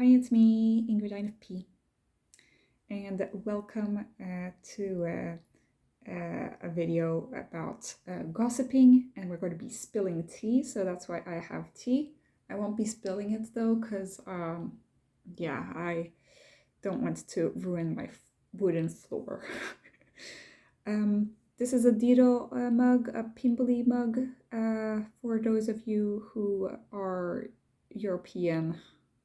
Hi, it's me, Ingrid INFP, and welcome to a video about gossiping, and we're going to be spilling tea, so that's why I have tea. I won't be spilling it though, because I don't want to ruin my wooden floor. This is a Dido mug, a Pimbly mug, for those of you who are European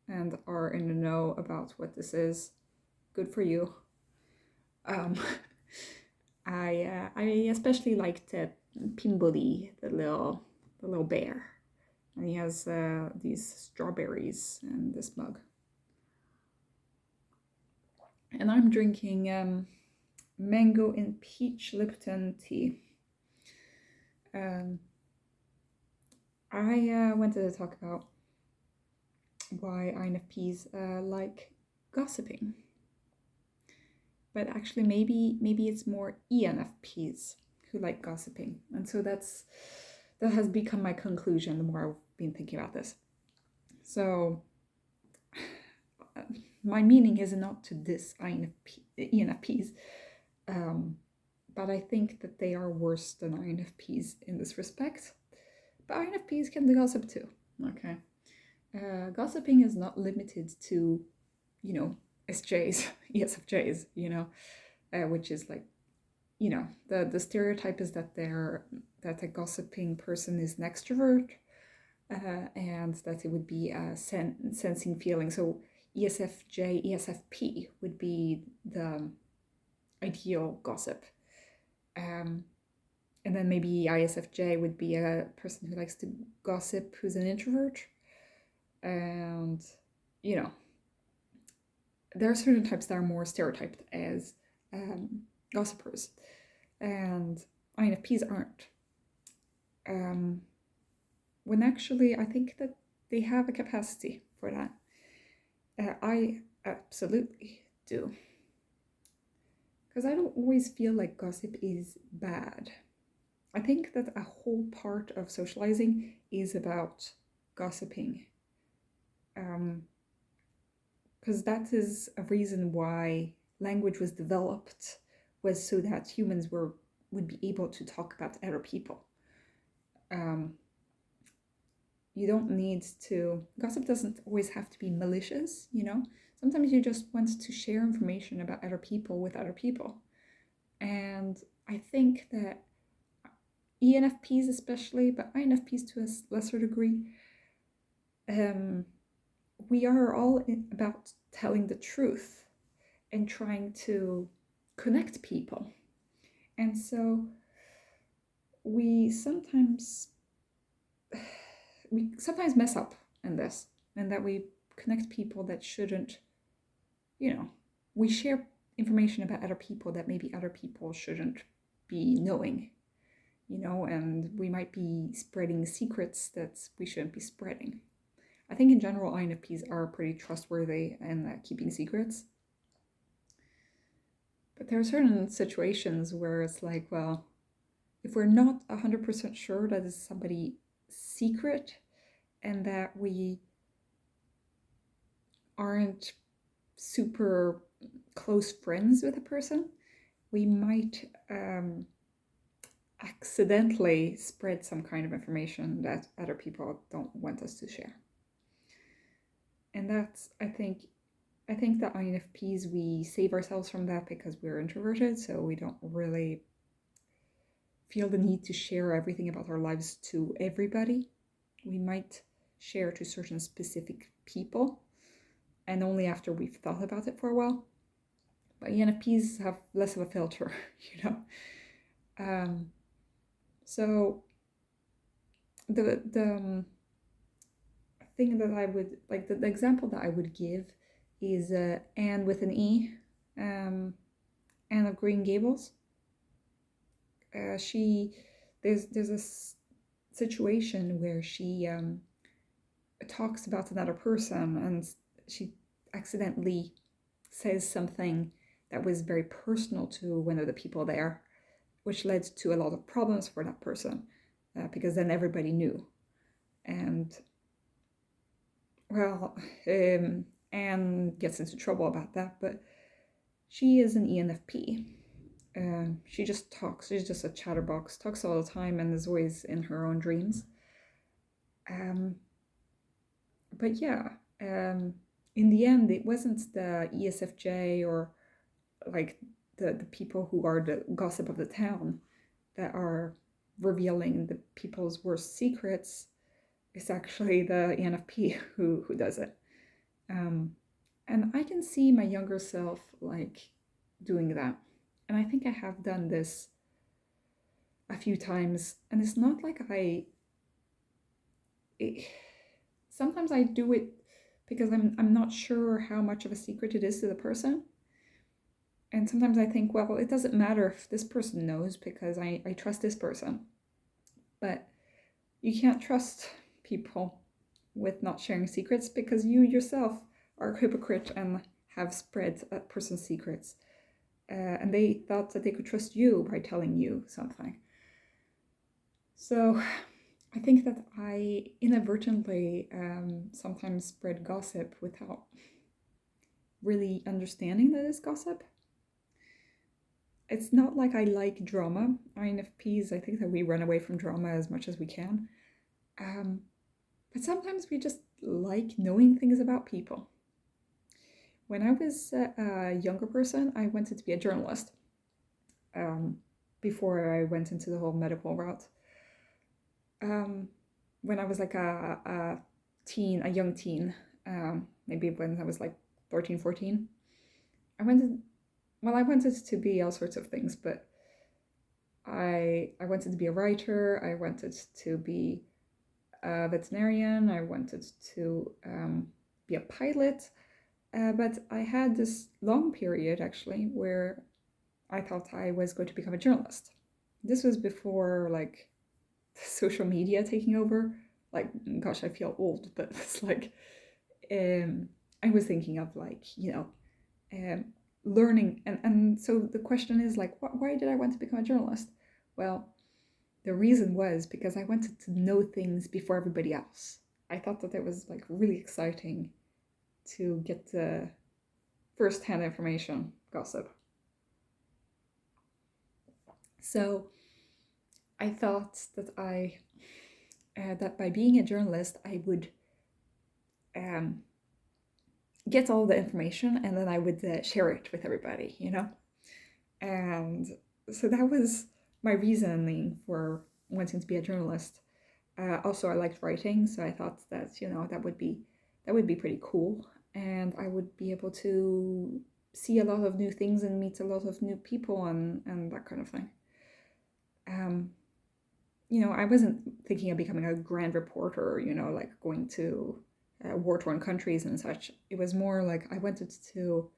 and are in the know about what this is. Good for you. I especially liked Pimbly, the little bear, and he has these strawberries in this mug. And I'm drinking mango and peach Lipton tea. I wanted to talk about why INFPs like gossiping. But actually maybe it's more ENFPs who like gossiping. And so that has become my conclusion the more I've been thinking about this. So my meaning is not to diss ENFPs, but I think that they are worse than INFPs in this respect. But INFPs can gossip too, okay? Gossiping is not limited to, SJs, ESFJs, which is like, the stereotype is that a gossiping person is an extrovert, and that it would be sensing feeling. So ESFJ, ESFP would be the ideal gossip. And then maybe ISFJ would be a person who likes to gossip, who's an introvert. And, there are certain types that are more stereotyped as gossipers, and INFPs aren't. When actually I think that they have a capacity for that. I absolutely do. Because I don't always feel like gossip is bad. I think that a whole part of socializing is about gossiping. Because that is a reason why language was developed, was so that humans would be able to talk about other people. You don't need to, gossip doesn't always have to be malicious, Sometimes you just want to share information about other people with other people. And I think that ENFPs especially, but INFPs to a lesser degree, we are all about telling the truth and trying to connect people. And so we sometimes mess up in this, and that we connect people that shouldn't, we share information about other people that maybe other people shouldn't be knowing, and we might be spreading secrets that we shouldn't be spreading. I think in general INFPs are pretty trustworthy in keeping secrets. But there are certain situations where it's like, well, if we're not 100% sure that it's somebody's secret and that we aren't super close friends with a person, we might accidentally spread some kind of information that other people don't want us to share. And that's, I think that INFPs, we save ourselves from that because we're introverted, so we don't really feel the need to share everything about our lives to everybody. We might share to certain specific people, and only after we've thought about it for a while. But ENFPs have less of a filter, So the thing that I would like, the example that I would give is Anne with an E, Anne of Green Gables. There's a situation where she talks about another person, and she accidentally says something that was very personal to one of the people there, which led to a lot of problems for that person, because then everybody knew. And well, Anne and gets into trouble about that, but she is an ENFP. She just talks. She's just a chatterbox, talks all the time, and is always in her own dreams. But yeah, in the end, it wasn't the ESFJ or like the people who are the gossip of the town that are revealing the people's worst secrets. It's actually the ENFP who does it. And I can see my younger self like doing that. And I think I have done this a few times. And it's not like sometimes I do it because I'm not sure how much of a secret it is to the person. And sometimes I think, well, it doesn't matter if this person knows because I trust this person. But you can't trust people with not sharing secrets because you yourself are a hypocrite and have spread a person's secrets. And they thought that they could trust you by telling you something. So I think that I inadvertently sometimes spread gossip without really understanding that it's gossip. It's not like I like drama. INFPs, I think that we run away from drama as much as we can. But sometimes we just like knowing things about people. When I was a younger person, I wanted to be a journalist before I went into the whole medical route. When I was like a young teen, maybe when I was like 13, 14, I wanted to be all sorts of things, but I wanted to be a writer, I wanted to be a veterinarian, I wanted to be a pilot, but I had this long period actually where I thought I was going to become a journalist. This was before like social media taking over. Like, gosh, I feel old, but it's like I was thinking of like, learning. And so the question is like, why did I want to become a journalist? Well, the reason was because I wanted to know things before everybody else. I thought that it was like really exciting to get the first-hand information, gossip. So I thought that that by being a journalist, I would get all the information and then I would share it with everybody, And so that was my reasoning for wanting to be a journalist. Also, I liked writing, so I thought that that would be pretty cool, and I would be able to see a lot of new things and meet a lot of new people and that kind of thing. I wasn't thinking of becoming a grand reporter, like going to war-torn countries and such. It was more like I wanted to,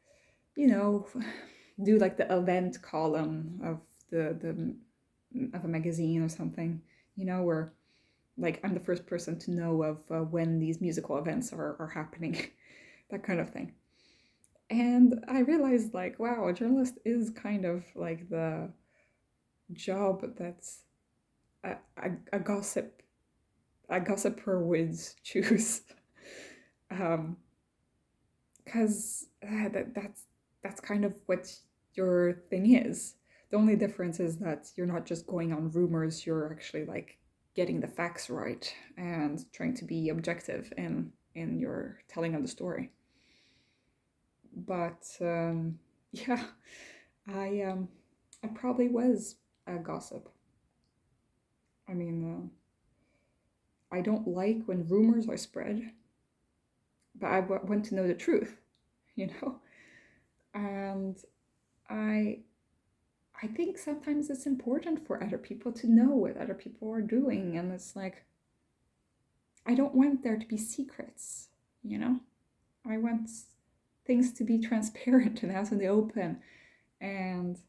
do like the event column of the of a magazine or something, where like I'm the first person to know of when these musical events are happening, that kind of thing. And I realized like, wow, a journalist is kind of like the job that's a gossiper would choose, because that's kind of what your thing is. The only difference is that you're not just going on rumors, you're actually like getting the facts right and trying to be objective in your telling of the story. But yeah, I probably was a gossip. I mean, I don't like when rumors are spread, but I want to know the truth, And I think sometimes it's important for other people to know what other people are doing, and it's like I don't want there to be secrets, I want things to be transparent and out in the open, and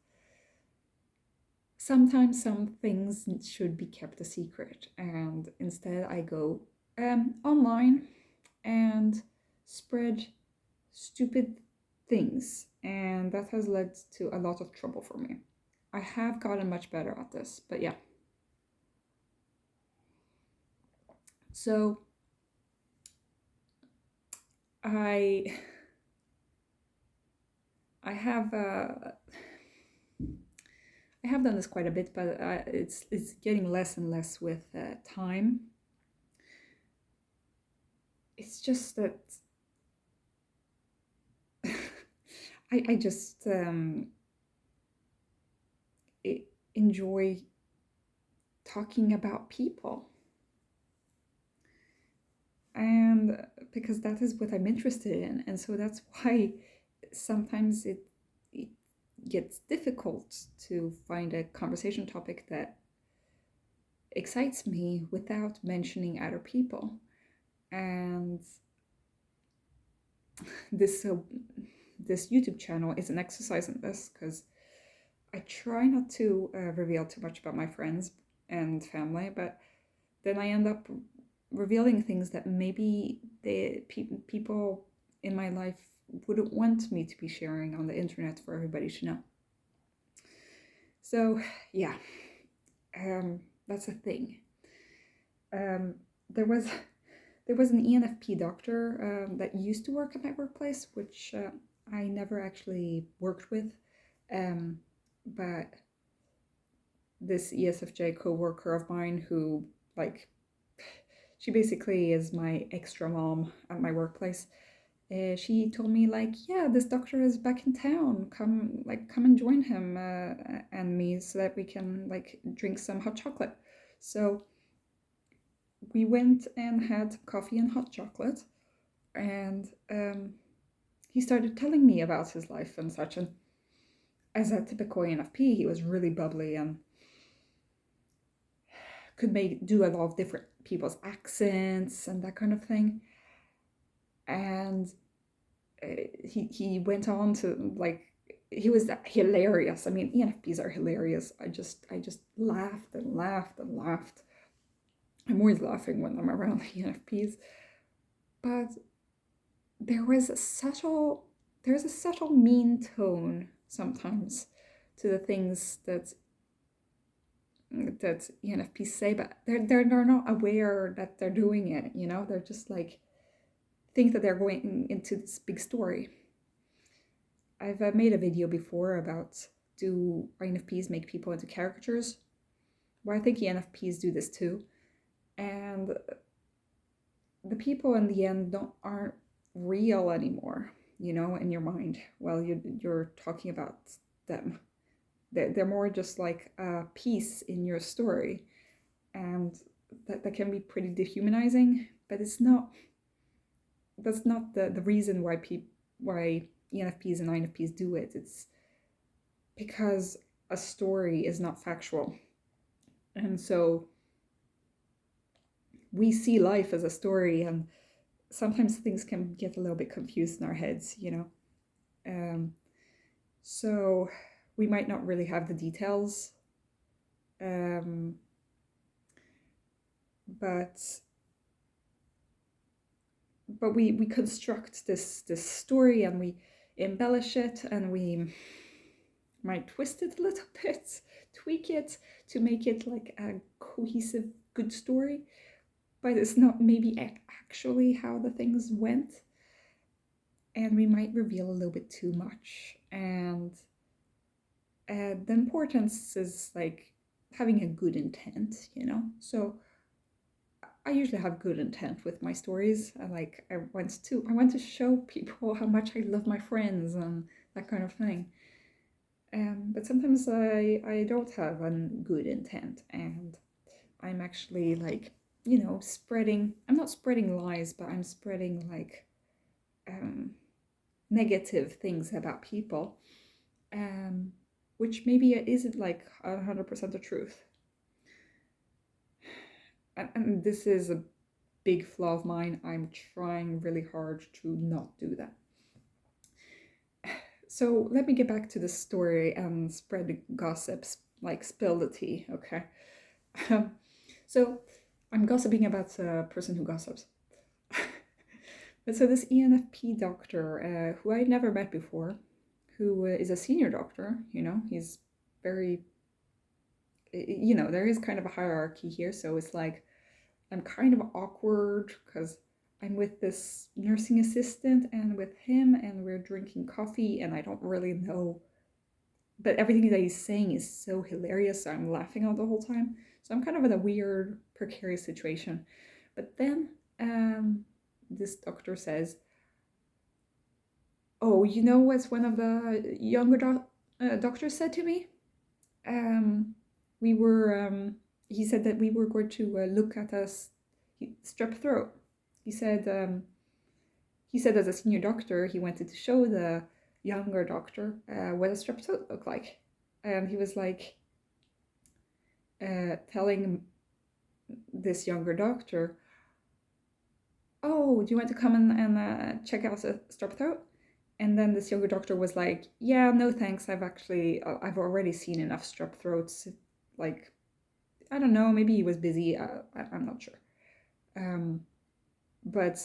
sometimes some things should be kept a secret, and instead I go online and spread stupid things, and that has led to a lot of trouble for me. I have gotten much better at this, but yeah. So I I have done this quite a bit, but it's getting less and less with time. It's just that I just enjoy talking about people, and because that is what I'm interested in, and so that's why sometimes it gets difficult to find a conversation topic that excites me without mentioning other people. And this YouTube channel is an exercise in this, because I try not to reveal too much about my friends and family, but then I end up revealing things that maybe people in my life wouldn't want me to be sharing on the internet for everybody to know. So yeah, that's a thing. There was an ENFP doctor that used to work at my workplace, which I never actually worked with, but this ESFJ co-worker of mine who, like, she basically is my extra mom at my workplace. She told me, like, yeah, this doctor is back in town. Come and join him and me so that we can like drink some hot chocolate. So we went and had coffee and hot chocolate, and he started telling me about his life and such. And as a typical ENFP, he was really bubbly and could do a lot of different people's accents and that kind of thing. And he went on to, like, he was hilarious. I mean, ENFPs are hilarious. I just laughed and laughed and laughed. I'm always laughing when I'm around ENFPs, but there's a subtle mean tone sometimes to the things that ENFPs say, but they're not aware that they're doing it. You know, they're just like think that they're going into this big story. I've made a video before about, do INFPs make people into caricatures? Well, I think ENFPs do this too, and the people in the end aren't real anymore, you know, in your mind while you're talking about them. They're more just like a piece in your story, and that can be pretty dehumanizing, but that's not the reason why ENFPs and INFPs do it. It's because a story is not factual, and so we see life as a story, and sometimes things can get a little bit confused in our heads, you know. So we might not really have the details, but we construct this story, and we embellish it, and we might twist it a little bit, tweak it to make it like a cohesive, good story, but it's not maybe actually how the things went, and we might reveal a little bit too much. And the importance is like having a good intent, you know. So I usually have good intent with my stories. I want to show people how much I love my friends and that kind of thing. But sometimes I don't have a good intent, and I'm actually like, you know, I'm not spreading lies, but I'm spreading like negative things about people, which maybe isn't like 100% the truth. And this is a big flaw of mine. I'm trying really hard to not do that. So let me get back to the story and spread the gossips, like spill the tea, okay? So I'm gossiping about a person who gossips. But so this ENFP doctor, who I never met before, who is a senior doctor, you know, he's very, you know, there is kind of a hierarchy here. So it's like, I'm kind of awkward because I'm with this nursing assistant and with him, and we're drinking coffee, and I don't really know, but everything that he's saying is so hilarious, so I'm laughing all the whole time. So I'm kind of in a weird, precarious situation. But then this doctor says, oh, you know what one of the younger doctors said to me? He said that we were going to look at a strep throat. He said as a senior doctor, he wanted to show the younger doctor what a strep throat looked like. And he was like telling this younger doctor, oh, do you want to come and check out a strep throat? And then this younger doctor was like, yeah, no thanks, I've already seen enough strep throats. Like, I don't know, maybe he was busy, I'm not sure. But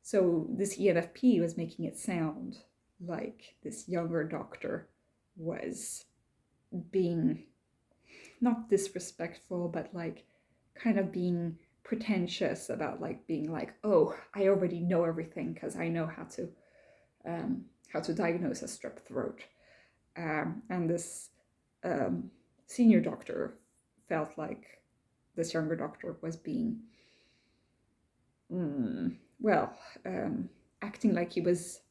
so this ENFP was making it sound like this younger doctor was being not disrespectful, but like kind of being pretentious about like being like, oh, I already know everything because I know how to diagnose a strep throat. And this senior doctor felt like this younger doctor was being, acting like he was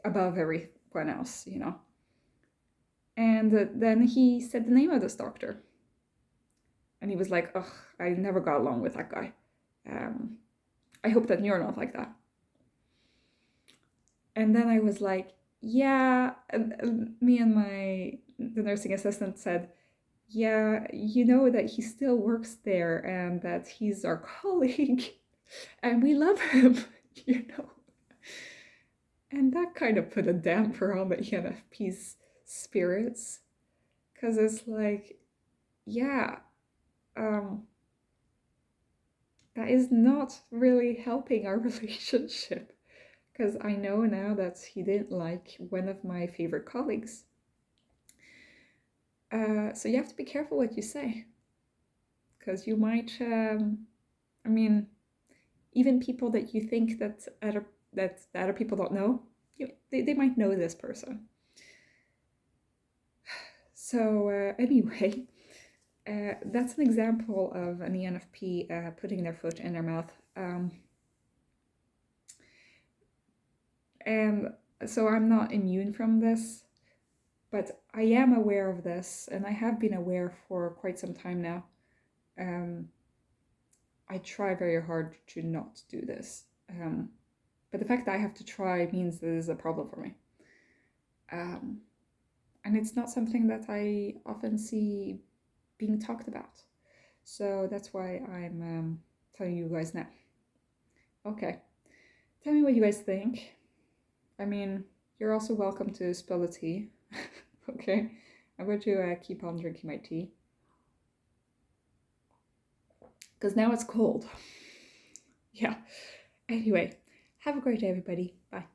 above everyone else, you know. And then he said the name of this doctor. And he was like, ugh, I never got along with that guy. I hope that you're not like that. And then I was like, yeah, me and the nursing assistant said, yeah, you know that he still works there and that he's our colleague and we love him, you know. And that kind of put a damper on the ENFP's spirits, because it's like, yeah, that is not really helping our relationship, because I know now that he didn't like one of my favorite colleagues. So you have to be careful what you say, because you might, even people that you think that other people don't know, they might know this person. So anyway, that's an example of an ENFP putting their foot in their mouth. And so I'm not immune from this, but I am aware of this, and I have been aware for quite some time now. I try very hard to not do this. But the fact that I have to try means there's a problem for me. And it's not something that I often see being talked about. So that's why I'm telling you guys now. Okay, tell me what you guys think. I mean, you're also welcome to spill the tea. Okay, I'm going to keep on drinking my tea. Because now it's cold. Yeah. Anyway, have a great day, everybody. Bye.